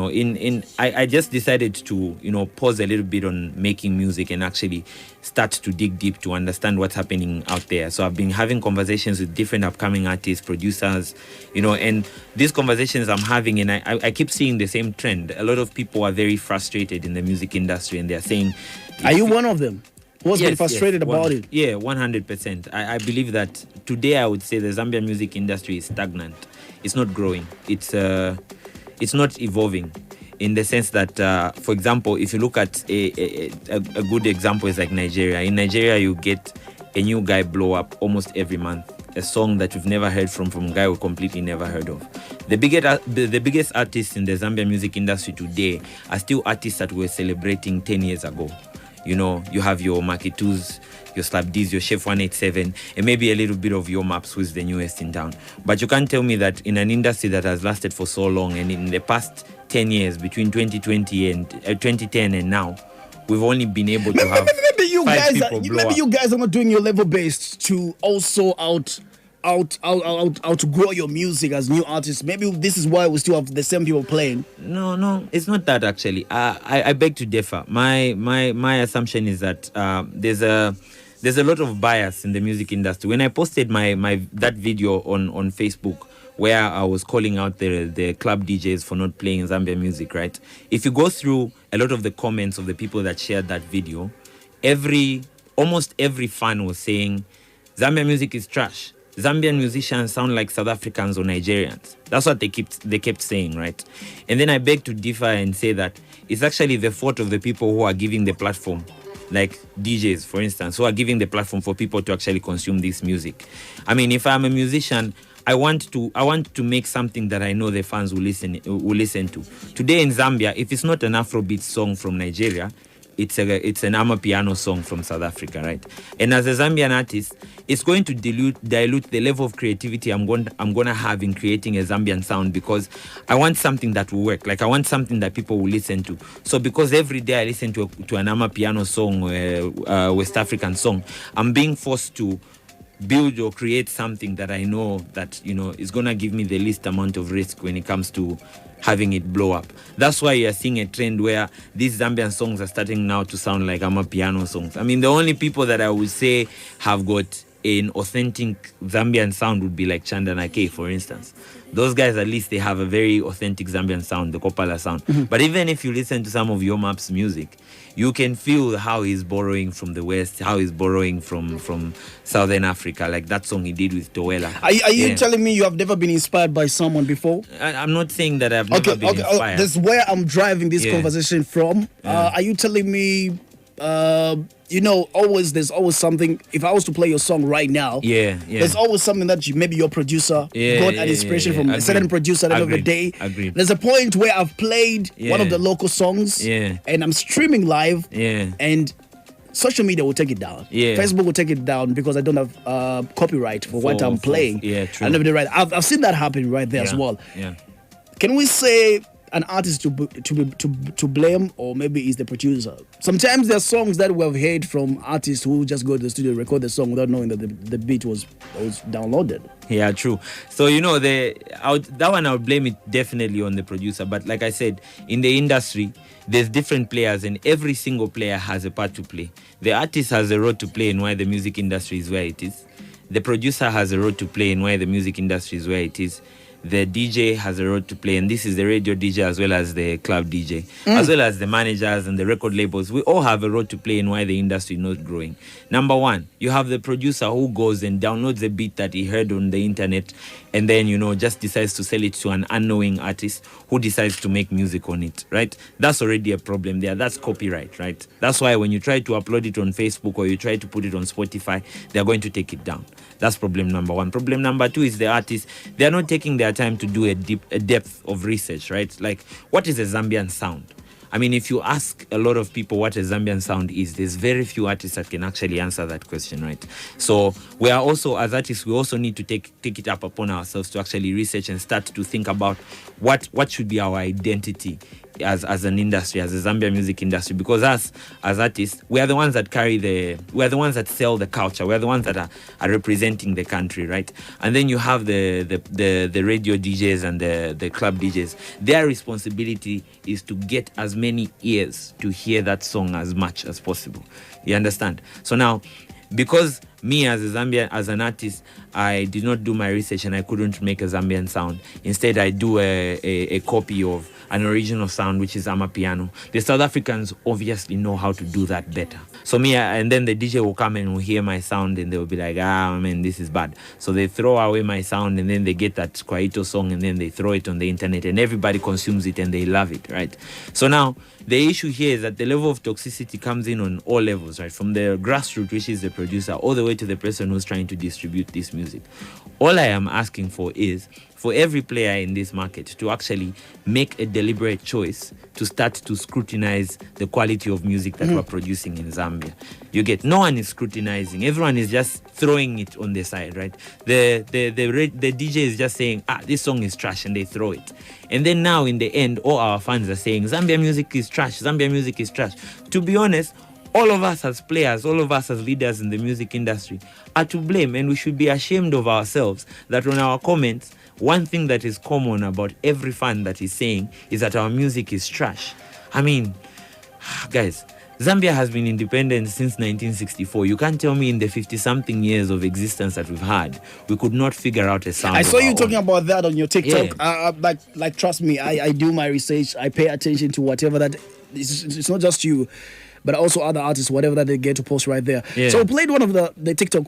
I just decided to, pause a little bit on making music and actually start to dig deep to understand what's happening out there. So I've been having conversations with different upcoming artists, producers, and these conversations I'm having, and I keep seeing the same trend. A lot of people are very frustrated in the music industry, and they're saying, are you one of them? Was yes, frustrated about it? Yeah, 100%. I believe that today I would say the Zambian music industry is stagnant. It's not growing. It's not evolving, in the sense that, for example, if you look at a good example is like Nigeria. In Nigeria, you get a new guy blow up almost every month. A song that you've never heard from a guy we completely never heard of. The biggest artists in the Zambian music industry today are still artists that we're celebrating 10 years ago. You have your Makitus, your Slap D's, your Chef 187, and maybe a little bit of your Maps, who's the newest in town. But you can't tell me that in an industry that has lasted for so long, and in the past 10 years, between 2020 and 2010 and now, we've only been able to have maybe you guys are not doing your level best to also out to grow your music as new artists. Maybe this is why we still have the same people playing. No, it's not that actually. I beg to differ. My assumption is that there's a lot of bias in the music industry. When I posted that video on Facebook where I was calling out the club DJs for not playing Zambian music, right? If you go through a lot of the comments of the people that shared that video, almost every fan was saying Zambian music is trash. Zambian musicians sound like South Africans or Nigerians. That's what they kept saying, right? And then I beg to differ and say that it's actually the fault of the people who are giving the platform, like DJs, for instance, who are giving the platform for people to actually consume this music. I mean, if I'm a musician, I want to make something that I know the fans will listen to. Today in Zambia, if it's not an Afrobeat song from Nigeria, it's an Amapiano song from South Africa, right? And as a Zambian artist, it's going to dilute the level of creativity I'm gonna have in creating a Zambian sound, because I want something that will work. Like, I want something that people will listen to. So because every day I listen to an Amapiano song, West African song, I'm being forced to build or create something that I know that is gonna give me the least amount of risk when it comes to having it blow up. That's why you're seeing a trend where these Zambian songs are starting now to sound like Amapiano songs. I mean, the only people that I would say have got an authentic Zambian sound would be like Chandana K, for instance. Those guys, at least, they have a very authentic Zambian sound, the Kopala sound. Mm-hmm. But even if you listen to some of Yo Map's music, you can feel how he's borrowing from the West, how he's borrowing from Southern Africa, like that song he did with Towela. Are you telling me you have never been inspired by someone before? I'm not saying that I've never been inspired. That's where I'm driving this conversation from. Are you telling me... there's always something. If I was to play your song right now, there's always something that maybe your producer got an inspiration from a certain producer at the end of the day. Agreed. There's a point where I've played one of the local songs, and I'm streaming live, and social media will take it down. Facebook will take it down because I don't have copyright for what I'm playing. True. I've seen that happen right there as well. Can we say an artist to blame, or maybe is the producer? Sometimes there are songs that we have heard from artists who just go to the studio, record the song without knowing that the beat was downloaded. Yeah, true. So that one I would blame it definitely on the producer. But like I said, in the industry, there's different players, and every single player has a part to play. The artist has a role to play in why the music industry is where it is. The producer has a role to play in why the music industry is where it is. The DJ has a role to play, and this is the radio DJ as well as the club DJ, as well as the managers and the record labels. We all have a role to play in why the industry is not growing. Number one, you have the producer who goes and downloads a beat that he heard on the internet, and then, just decides to sell it to an unknowing artist who decides to make music on it, right? That's already a problem there. That's copyright, right? That's why when you try to upload it on Facebook or you try to put it on Spotify, they're going to take it down. That's problem number one. Problem number two is the artists. They're not taking their time to do a depth of research, right? Like, what is a Zambian sound? I mean, if you ask a lot of people what a Zambian sound is, there's very few artists that can actually answer that question, right? So we are also, as artists, we also need to take it up upon ourselves to actually research and start to think about what should be our identity as an industry, as a Zambian music industry, because us as artists, we are the ones that we are the ones that sell the culture. We are the ones that are representing the country, right? And then you have the radio DJs and the club DJs. Their responsibility is to get as many ears to hear that song as much as possible. You understand? So now, because me as a Zambian, as an artist, I did not do my research and I couldn't make a Zambian sound. Instead, I do a copy of an original sound, which is Amapiano. The South Africans obviously know how to do that better. So and then the DJ will come and will hear my sound and they will be like, man, this is bad. So they throw away my sound and then they get that Kwaito song and then they throw it on the internet and everybody consumes it and they love it, right? So now, the issue here is that the level of toxicity comes in on all levels, right? From the grassroots, which is the producer, all the way to the person who's trying to distribute this music. All I am asking for is for every player in this market to actually make a deliberate choice to start to scrutinize the quality of music that we're producing in Zambia. You get, no one is scrutinizing. Everyone is just throwing it on the side, right? The DJ is just saying, this song is trash, and they throw it. And then now in the end, all our fans are saying, Zambia music is trash, Zambia music is trash. To be honest, all of us as players, all of us as leaders in the music industry are to blame, and we should be ashamed of ourselves that on our comments, one thing that is common about every fan that is saying is that our music is trash. I mean, guys, Zambia has been independent since 1964. You can't tell me in the 50-something years of existence that we've had, we could not figure out a sound. I saw you talking about that on your TikTok. Yeah. Like, trust me, I do my research. I pay attention to whatever that. It's not just you, but also other artists, whatever that they get to post right there. Yeah. So we played one of the TikTok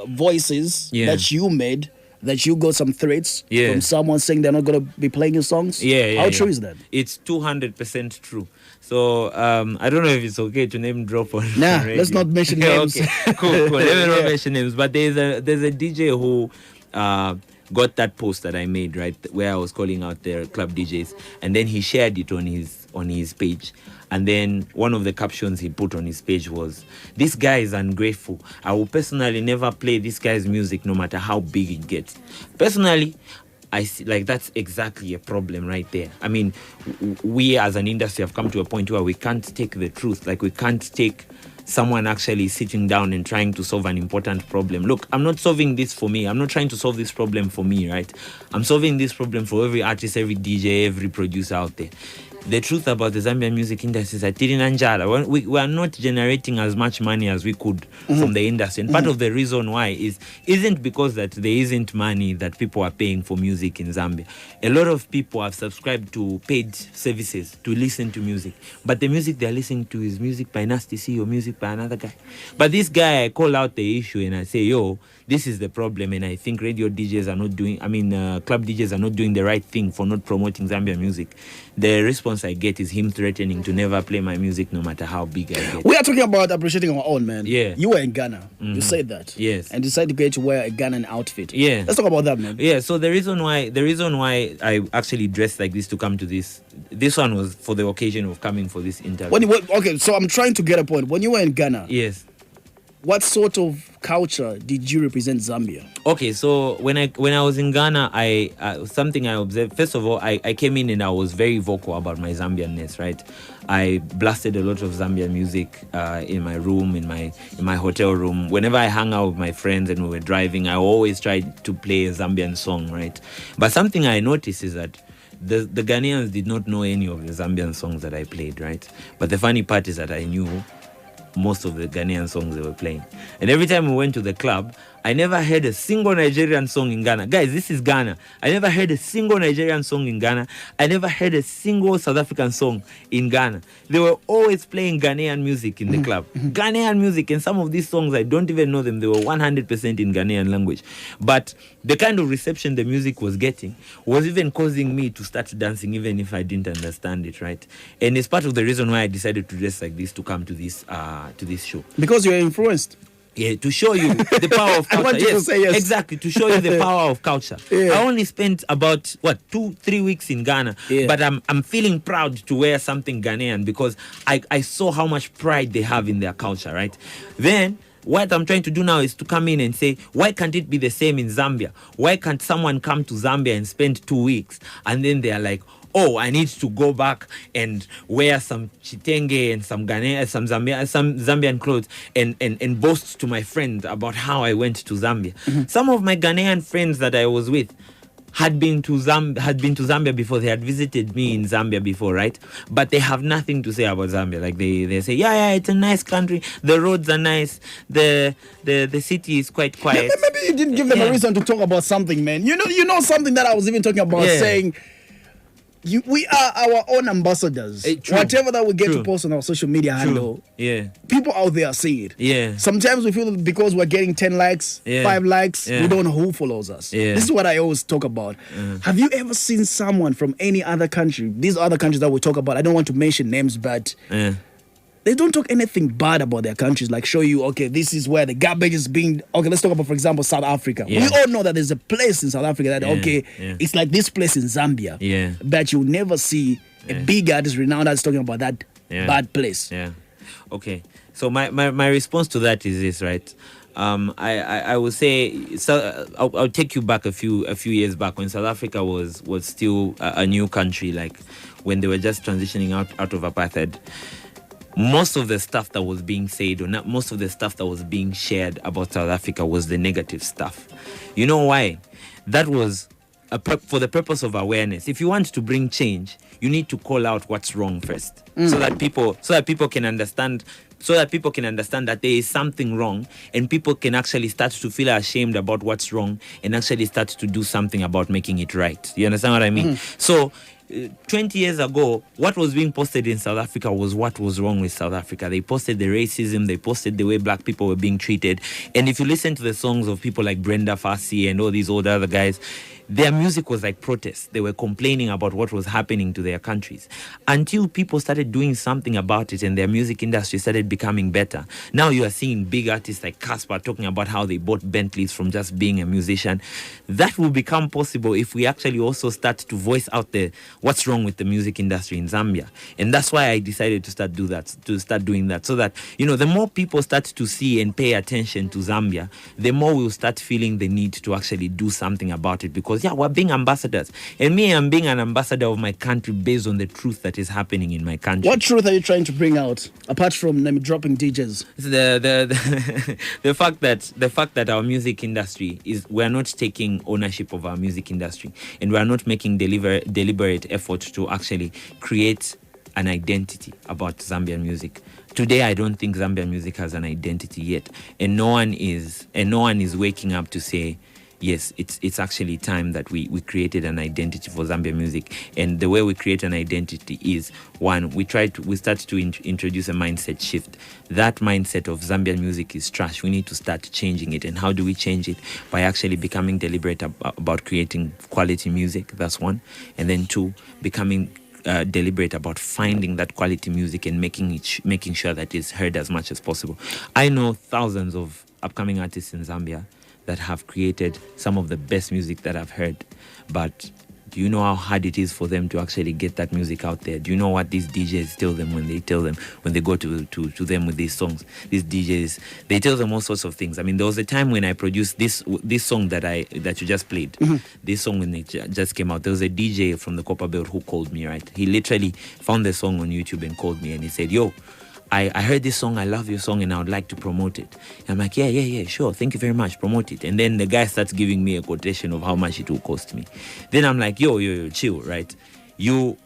voices that you made, that you got some threats from someone saying they're not going to be playing your songs. How true is that? It's 200% true. So I don't know if it's okay to name drop on. Nah, let's not mention names. Okay, cool. Let me not mention names. But there's a DJ who got that post that I made, right, where I was calling out the club DJs, and then he shared it on his page. And then one of the captions he put on his page was, "This guy is ungrateful. I will personally never play this guy's music no matter how big it gets." Personally, I see, like, that's exactly a problem right there. I mean, we as an industry have come to a point where we can't take the truth. Like, we can't take someone actually sitting down and trying to solve an important problem. Look, I'm not solving this for me. I'm not trying to solve this problem for me, right? I'm solving this problem for every artist, every DJ, every producer out there. The truth about the Zambian music industry is that we are not generating as much money as we could from the industry. And part of the reason why isn't because that there isn't money that people are paying for music in Zambia. A lot of people have subscribed to paid services to listen to music. But the music they're listening to is music by Nasty C or music by another guy. But this guy, I call out the issue and I say, this is the problem, and I think radio DJs are not doing, club DJs are not doing the right thing for not promoting Zambian music. The response I get is him threatening to never play my music no matter how big I get. We are talking about appreciating our own, man. Yeah. You were in Ghana. You said that. Yes. And decided to get to wear a Ghanaian outfit. Yeah. Let's talk about that, man. Yeah, so the reason why I actually dressed like this to come to this one was for the occasion of coming for this interview. Okay, so I'm trying to get a point. When you were in Ghana, yes, what sort of culture did you represent Zambia? Okay, so when I was in Ghana, something I observed. First of all, I came in and I was very vocal about my Zambianness, right? I blasted a lot of Zambian music in my room, in my hotel room. Whenever I hung out with my friends and we were driving, I always tried to play a Zambian song, right? But something I noticed is that the Ghanaians did not know any of the Zambian songs that I played, right? But the funny part is that I knew most of the Ghanaian songs they were playing. And every time we went to the club, I never heard a single Nigerian song in Ghana. Guys, this is Ghana. I never heard a single Nigerian song in Ghana. I never heard a single South African song in Ghana. They were always playing Ghanaian music in the club. Ghanaian music, and some of these songs, I don't even know them. They were 100% in Ghanaian language. But the kind of reception the music was getting was even causing me to start dancing, even if I didn't understand it, right? And it's part of the reason why I decided to dress like this to come to this show. Because you're influenced. Yeah, to show you the power of culture. I want you to say yes. Exactly, to show you the power of culture. Yeah. I only spent about 2-3 weeks in Ghana, but I'm feeling proud to wear something Ghanaian because I saw how much pride they have in their culture, right? Then what I'm trying to do now is to come in and say, why can't it be the same in Zambia? Why can't someone come to Zambia and spend 2 weeks and then they are like, oh, I need to go back and wear some chitenge and some Ghanaian, some Zambian clothes and boast to my friends about how I went to Zambia. Some of my Ghanaian friends that I was with had been to Zambia before. They had visited me in Zambia before, right? But they have nothing to say about Zambia. Like they say, yeah, it's a nice country. The roads are nice. The city is quite quiet. Maybe you didn't give them a reason to talk about something, man. You know something that I was even talking about, saying we are our own ambassadors. Whatever that we get to post on our social media handle, people out there see it. Yeah. Sometimes we feel because we're getting 10 likes, 5 likes, we don't know who follows us. This is what I always talk about. Have you ever seen someone from any other country? These other countries that we talk about, I don't want to mention names, but they don't talk anything bad about their countries, like show you, okay, this is where the garbage is being. Okay, let's talk about, for example, South Africa. We all know that there's a place in South Africa that, it's like this place in Zambia. But you'll never see a big artist renowned that's talking about that bad place. Okay. So my response to that is this, right? I would say, so I'll take you back a few years back when South Africa was still a new country, like when they were just transitioning out of apartheid. Most of the stuff that was being said, or not most of the stuff that was being shared about South Africa, was the negative stuff. You know why? That was for the purpose of awareness. If you want to bring change, you need to call out what's wrong first, so that people can understand. So that people can understand that there is something wrong, and people can actually start to feel ashamed about what's wrong and actually start to do something about making it right. You understand what I mean? So 20 years ago, what was being posted in South Africa was what was wrong with South Africa. They posted the racism, they posted the way black people were being treated. And if you listen to the songs of people like Brenda Fassie and all these old other guys, their music was like protest. They were complaining about what was happening to their countries. Until people started doing something about it and their music industry started becoming better. Now you are seeing big artists like Casper talking about how they bought Bentleys from just being a musician. That will become possible if we actually also start to voice out what's wrong with the music industry in Zambia. And that's why I decided to start doing that, so that, the more people start to see and pay attention to Zambia, the more we'll start feeling the need to actually do something about it, because we're being ambassadors. And me, I'm being an ambassador of my country based on the truth that is happening in my country. What truth are you trying to bring out, apart from dropping DJs? The fact that our music industry we're not taking ownership of our music industry, and we're not making deliberate effort to actually create an identity about Zambian music. Today, I don't think Zambian music has an identity yet, and no one is waking up to say, yes, it's actually time that we created an identity for Zambian music. And the way we create an identity is, one, we start to introduce a mindset shift. That mindset of Zambian music is trash. We need to start changing it. And how do we change it? By actually becoming deliberate about creating quality music. That's one. And then two, becoming deliberate about finding that quality music and making sure that it's heard as much as possible. I know thousands of upcoming artists in Zambia that have created some of the best music that I've heard. But do you know how hard it is for them to actually get that music out there? Do you know what these DJs tell them when they go to them with these songs? These DJs, they tell them all sorts of things. I mean, there was a time when I produced this song that you just played. This song, when it just came out, there was a DJ from the Copper Belt who called me, right? He literally found the song on YouTube and called me and he said, yo, I heard this song, I love your song, and I would like to promote it. And I'm like, yeah, sure, thank you very much, promote it. And then the guy starts giving me a quotation of how much it will cost me. Then I'm like, yo, chill, right? You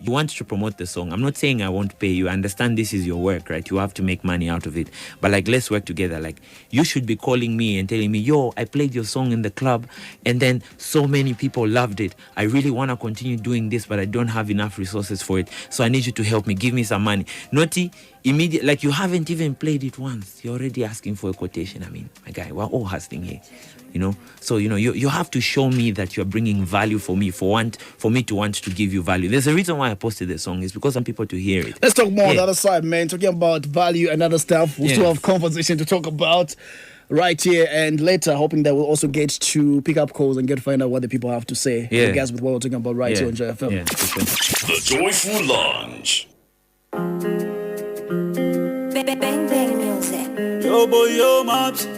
want to promote the song. I'm not saying I won't pay you. I understand this is your work, right? You have to make money out of it. But let's work together. You should be calling me and telling me, yo, I played your song in the club and then so many people loved it. I really want to continue doing this, but I don't have enough resources for it. So I need you to help me. Give me some money. Naughty, immediate, you haven't even played it once. You're already asking for a quotation. I mean, my guy, we're all hustling here. So you have to show me that you're bringing value for me, for me to want to give you value. There's a reason why I posted the song. It's because some people to hear it. Let's talk more on the other side, man. Talking about value and other stuff. We still have conversation to talk about right here and later, hoping that we'll also get to pick up calls and get to find out what the people have to say. I guess with what we're talking about right here on joyfm. Yeah, for sure. The Joyful Lounge. Bang bang music. Robo yo maps.